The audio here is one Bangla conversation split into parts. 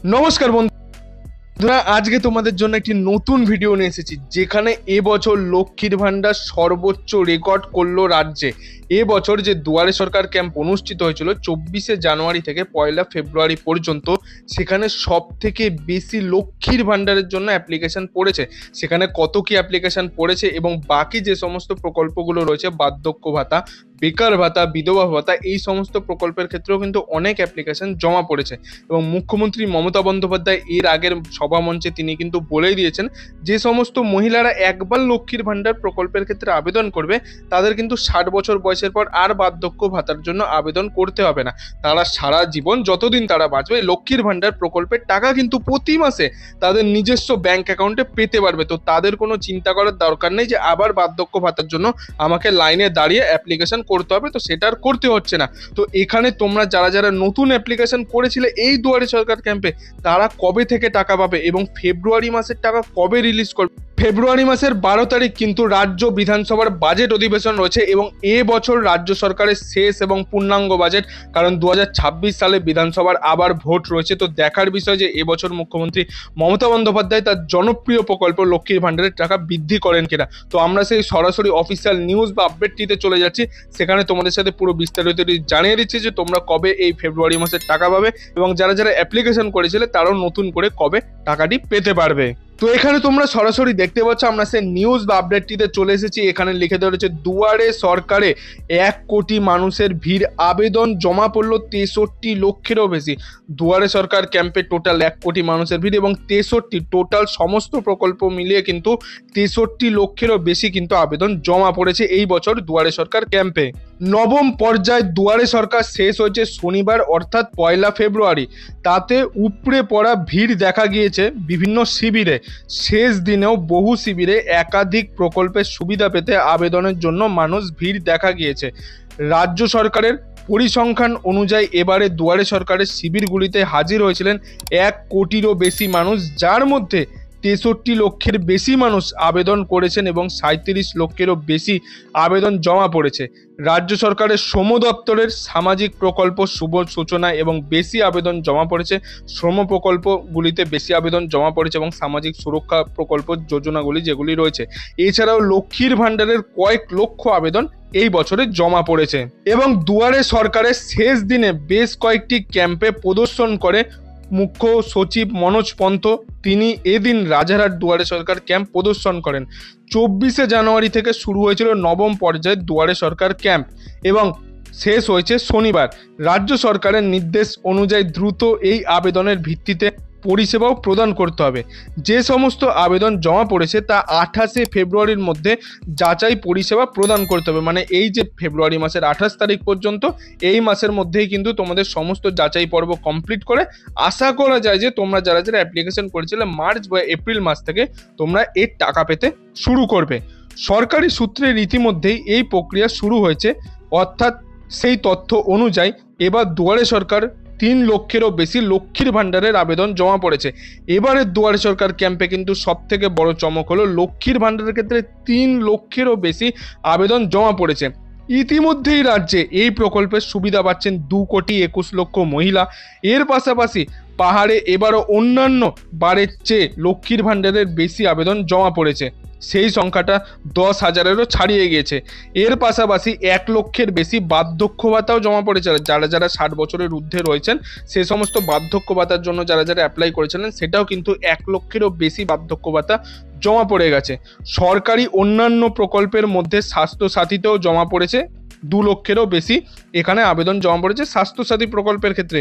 নমস্কার বন্ধুরা, আজকে তোমাদের জন্য একটি নতুন ভিডিও নিয়ে এসেছি যেখানে এবছর লক্ষ্মীর ভান্ডার সর্বোচ্চ রেকর্ড করলো রাজ্যে। এবছর যে দুয়ারে সরকার ক্যাম্প অনুষ্ঠিত হয়েছিল 24শে জানুয়ারি থেকে 1লা ফেব্রুয়ারি পর্যন্ত, সেখানে সব থেকে বেশি লক্ষ্মীর ভান্ডারের জন্য অ্যাপ্লিকেশন পড়েছে। সেখানে কত কি অ্যাপ্লিকেশন পড়েছে এবং বাকি যে সমস্ত প্রকল্পগুলো রয়েছে, বার্ধক্য ভাতা, বেকার ভাতা, বিধবা ভাতা, এই সমস্ত প্রকল্পের ক্ষেত্রেও কিন্তু অনেক অ্যাপ্লিকেশন জমা পড়েছে। এবং মুখ্যমন্ত্রী মমতা বন্দ্যোপাধ্যায় এর আগের সভা মঞ্চে তিনি কিন্তু বলেই দিয়েছেন যে সমস্ত মহিলারা একবার লক্ষ্মীর ভান্ডার প্রকল্পের ক্ষেত্রে আবেদন করবে তাদের কিন্তু 60 বছর বয়সের পর আর বার্ধক্য ভাতার জন্য আবেদন করতে হবে না। তারা সারা জীবন যতদিন তারা বাঁচবে লক্ষ্মীর ভান্ডার প্রকল্পের টাকা কিন্তু প্রতি মাসে তাদের নিজস্ব ব্যাংক অ্যাকাউন্টে পেতে পারবে। তো তাদের কোনো চিন্তা করার দরকার নেই যে আবার বার্ধক্য ভাতার জন্য আমাকে লাইনে দাঁড়িয়ে অ্যাপ্লিকেশন করতে হবে, তো সেটা আর করতে হচ্ছে না। তো এখানে তোমরা যারা যারা নতুন অ্যাপ্লিকেশন করেছিলে এই দুয়ারে সরকার ক্যাম্পে, তারা কবে থেকে টাকা পাবে এবং ফেব্রুয়ারি মাসের টাকা কবে রিলিজ করবে? ফেব্রুয়ারি মাসের 12 তারিখ কিন্তু রাজ্য বিধানসভার বাজেট অধিবেশন রয়েছে এবং বছর রাজ্য সরকারের শেষ এবং পূর্ণাঙ্গ বাজেট, কারণ 2026 সালে বিধানসভার আবার ভোট রয়েছে। তো দেখার বিষয় যে এবছর মুখ্যমন্ত্রী মমতা বন্দ্যোপাধ্যায় তার জনপ্রিয় প্রকল্প লক্ষ্মীর ভান্ডারের টাকা বৃদ্ধি করেন কিনা। তো আমরা সেই সরাসরি অফিসিয়াল নিউজ বা আপডেটটিতে চলে যাচ্ছি, সেখানে তোমাদের সাথে পুরো বিস্তারিত জানিয়ে দিচ্ছি যে তোমরা কবে এই ফেব্রুয়ারি মাসের টাকা পাবে এবং যারা যারা অ্যাপ্লিকেশন করেছিলে তারাও নতুন করে কবে টাকাটি পেতে পারবে। তো এখানে তোমরা সরাসরি দেখতে পাচ্ছ আমরা সেই নিউজ বা আপডেটটিতে চলে এসেছি। এখানে লিখে দেওয়া রয়েছে দুয়ারে সরকারে 1 কোটি মানুষের ভিড়, আবেদন জমা পড়লো 63 লক্ষেরও বেশি। দুয়ারে সরকার ক্যাম্পে টোটাল 1 কোটি মানুষের ভিড় এবং 63 টোটাল সমস্ত প্রকল্প মিলিয়ে কিন্তু 63 লক্ষেরও বেশি কিন্তু আবেদন জমা পড়েছে এই বছর দুয়ারে সরকার ক্যাম্পে। নবম পর্যায়ে দুয়ারে সরকার শেষ হয়েছে শনিবার অর্থাৎ 1লা ফেব্রুয়ারি। তাতে উপড়ে পড়া ভিড় দেখা গিয়েছে বিভিন্ন শিবিরে। শেষ দিনেও বহু শিবিরে একাধিক প্রকল্পের সুবিধা পেতে আবেদনের জন্য মানুষ ভিড় দেখা গিয়েছে। রাজ্য সরকারের পরিসংখ্যান অনুযায়ী এবারে দুয়ারে সরকারের শিবিরগুলিতে হাজির হয়েছিলেন 1 কোটিরও বেশি মানুষ, যার মধ্যে 63 লক্ষের বেশি মানুষ আবেদন করেছেন এবং 37 লক্ষেরও বেশি আবেদন জমা পড়েছে। রাজ্য সরকারের শ্রম দপ্তরের সামাজিক প্রকল্প শুভ সূচনা এবং বেশি আবেদন জমা পড়েছে। শ্রম প্রকল্পগুলিতে বেশি আবেদন জমা পড়েছে এবং সামাজিক সুরক্ষা প্রকল্প যোজনাগুলি যেগুলি রয়েছে, এছাড়াও লক্ষ্মীর ভান্ডারের কয়েক লক্ষ আবেদন এই বছরে জমা পড়েছে। এবং দুয়ারে সরকারের শেষ দিনে বেশ কয়েকটি ক্যাম্পে প্রদর্শন করে মুখ্য সচিব মনোজ পন্থ। তিনি এদিন রাজারহাট দুয়ারে সরকার ক্যাম্প প্রদর্শন করেন। 24শে জানুয়ারি থেকে শুরু হয়েছিল নবম পর্যায়ের দুয়ারে সরকার ক্যাম্প এবং শেষ হয়েছে শনিবার। রাজ্য সরকারের নির্দেশ অনুযায়ী দ্রুত এই আবেদনের ভিত্তিতে পরিষেবাও প্রদান করতে হবে। যে সমস্ত আবেদন জমা পড়েছে তা 28শে ফেব্রুয়ারির মধ্যে যাচাই পরিষেবা প্রদান করতে হবে। মানে এই যে ফেব্রুয়ারি মাসের 28 তারিখ পর্যন্ত, এই মাসের মধ্যেই কিন্তু তোমাদের সমস্ত যাচাই পর্ব কমপ্লিট করে আশা করা যায় যে তোমরা যারা যারা অ্যাপ্লিকেশন করেছিলে মার্চ বা এপ্রিল মাস থেকে তোমরা এর টাকা পেতে শুরু করবে। সরকারি সূত্রে রীতিমধ্যেই এই প্রক্রিয়া শুরু হয়েছে, অর্থাৎ সেই তথ্য অনুযায়ী এবার দুয়ারে সরকার 3 লক্ষেরও বেশি লক্ষ্মীর ভান্ডারের আবেদন জমা পড়েছে। এবারের দুয়ারে সরকার ক্যাম্পে কিন্তু সব থেকে বড় চমক হলো লক্ষ্মীর ভান্ডারের ক্ষেত্রে 3 লক্ষেরও বেশি আবেদন জমা পড়েছে। ইতিমধ্যেই রাজ্যে এই প্রকল্পের সুবিধা পাচ্ছেন 2 কোটি 21 লক্ষ মহিলা। এর পাশাপাশি পাহাড়ে এবারও অন্যান্য বারের চেয়ে লক্ষ্মীর ভান্ডারের বেশি আবেদন জমা পড়েছে, সেই সংখ্যাটা 10,000-এরও ছাড়িয়ে গিয়েছে। এর পাশাপাশি 1 লক্ষের বেশি বার্ধক্য ভাতাও জমা পড়েছে। যারা যারা 60 বছরের ঊর্ধ্বে রয়েছেন সে সমস্ত বার্ধক্য ভাতার জন্য যারা যারা অ্যাপ্লাই করেছিলেন সেটাও কিন্তু 1 লক্ষেরও বেশি বার্ধক্য ভাতা জমা পড়ে গেছে। সরকারি অন্যান্য প্রকল্পের মধ্যে স্বাস্থ্যসাথীতেও জমা পড়েছে 2 লক্ষেরও বেশি এখানে আবেদন জমা পড়েছে। স্বাস্থ্যসাথী প্রকল্পের ক্ষেত্রে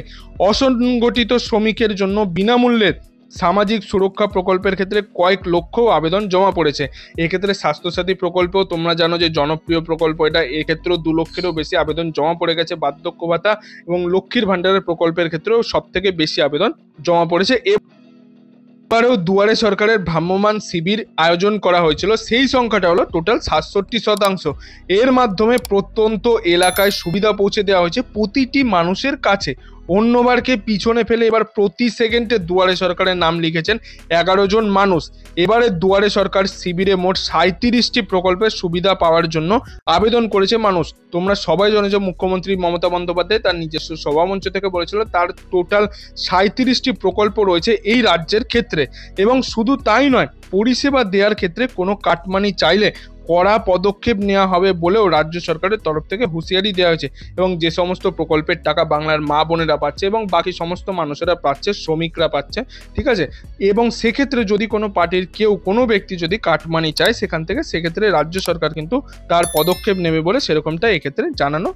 অসংগঠিত শ্রমিকের জন্য বিনামূল্যের সামাজিক সুরক্ষা প্রকল্পের ক্ষেত্রে কয়েক লক্ষ আবেদন জমা পড়েছে। এক্ষেত্রে স্বাস্থ্যসাথী প্রকল্পও তোমরা জানো যে জনপ্রিয় প্রকল্প এটা, এক্ষেত্রেও 2 লক্ষেরও বেশি আবেদন জমা পড়ে গেছে। বার্ধক্য ভাতা এবং লক্ষ্মীর ভান্ডারের প্রকল্পের ক্ষেত্রেও সব থেকে বেশি আবেদন জমা পড়েছে। এবারেও দুয়ারে সরকারের ভ্রাম্যমাণ শিবির আয়োজন করা হয়েছিল, সেই সংখ্যাটা হলো টোটাল 67%। এর মাধ্যমে প্রত্যন্ত এলাকায় সুবিধা পৌঁছে দেওয়া হয়েছে প্রতিটি মানুষের কাছে। অন্যবারকে পিছনে ফেলে এবার প্রতি সেকেন্ডে দুয়ারে সরকারের নাম লিখেছেন 11 জন মানুষ। এবারে দুয়ারে সরকার শিবিরে মোট 37টি প্রকল্পের সুবিধা পাওয়ার জন্য আবেদন করেছে মানুষ। তোমরা সবাই জানো যে মুখ্যমন্ত্রী মমতা বন্দ্যোপাধ্যায় তার নিজস্ব সভামঞ্চ থেকে বলেছিল তার টোটাল 37টি প্রকল্প রয়েছে এই রাজ্যের ক্ষেত্রে। এবং শুধু তাই নয়, পরিষেবা দেওয়ার ক্ষেত্রে কোনো কাটমানি চাইলে কড়া পদক্ষেপ নেওয়া হবে বলেও রাজ্য সরকারের তরফ থেকে হুঁশিয়ারি দেওয়া হয়েছে। এবং যে সমস্ত প্রকল্পের টাকা বাংলার মা বোনেরা পাচ্ছে এবং বাকি সমস্ত মানুষেরা পাচ্ছে, শ্রমিকরা পাচ্ছে, ঠিক আছে। এবং সেক্ষেত্রে যদি কোনো পার্টির কোনো ব্যক্তি যদি কাটমানি চায় সেখান থেকে, সেক্ষেত্রে রাজ্য সরকার কিন্তু তার পদক্ষেপ নেবে বলে সেরকমটা এক্ষেত্রে জানানো।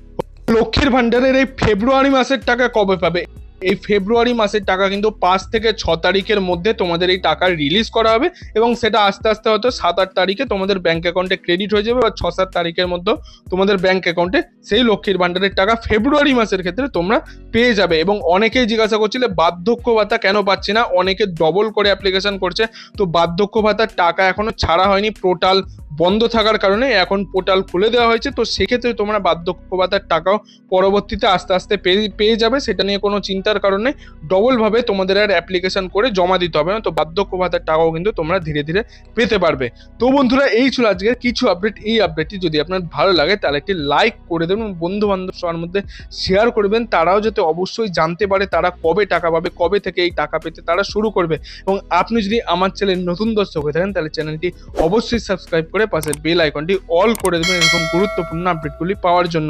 লক্ষ্মীর ভান্ডারের এই ফেব্রুয়ারি মাসের টাকা কবে পাবে? এই ফেব্রুয়ারি মাসের টাকা কিন্তু 5 থেকে 6 তারিখের মধ্যে তোমাদের এই টাকা রিলিজ করা হবে এবং সেটা আস্তে আস্তে হয়তো 7-8 তারিখে তোমাদের ব্যাংক অ্যাকাউন্টে ক্রেডিট হয়ে যাবে, বা 6-7 তারিখের মধ্যে তোমাদের ব্যাংক অ্যাকাউন্টে সেই লক্ষ্মীর ভান্ডারের টাকা ফেব্রুয়ারি মাসের ক্ষেত্রে তোমরা পেয়ে যাবে। এবং অনেকেই জিজ্ঞাসা করছিলে বার্ধক্য ভাতা কেন পাচ্ছি না, অনেকে ডবল করে অ্যাপ্লিকেশন করছে। তো বার্ধক্য ভাতার টাকা এখনো ছাড়া হয়নি, পোর্টাল বন্ধ থাকার কারণে এখন পোর্টাল খুলে দেওয়া হয়েছে। তো সেক্ষেত্রে তোমরা বার্ধক্য ভাতার টাকাও পরবর্তীতে আস্তে আস্তে পেয়ে যাবে, সেটা নিয়ে কোনো চিন্তার কারণে ডবল ভাবে তোমাদের আর অ্যাপ্লিকেশন করে জমা দিতে হবে না। তো বার্ধক্য ভাতার টাকাও কিন্তু তোমরা ধীরে ধীরে পেতে পারবে। তো বন্ধুরা, এই ছিল আজকের কিছু আপডেট। এই আপডেটটি যদি আপনার ভালো লাগে তাহলে একটি লাইক করে দেবেন, বন্ধু বান্ধব সবার মধ্যে শেয়ার করবেন, তারাও যাতে অবশ্যই জানতে পারে তারা কবে টাকা পাবে, কবে থেকে এই টাকা পেতে তারা শুরু করবে। এবং আপনি যদি আমার চ্যানেল নতুন দর্শক হয়ে থাকেন তাহলে চ্যানেলটি অবশ্যই সাবস্ক্রাইব করে পাশের বেল আইকনটি অল করে দেবেন এরকম গুরুত্বপূর্ণ আপডেটগুলি পাওয়ার জন্য।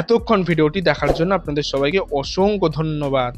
এতক্ষণ ভিডিওটি দেখার জন্য আপনাদের সবাইকে অসংখ্য ধন্যবাদ।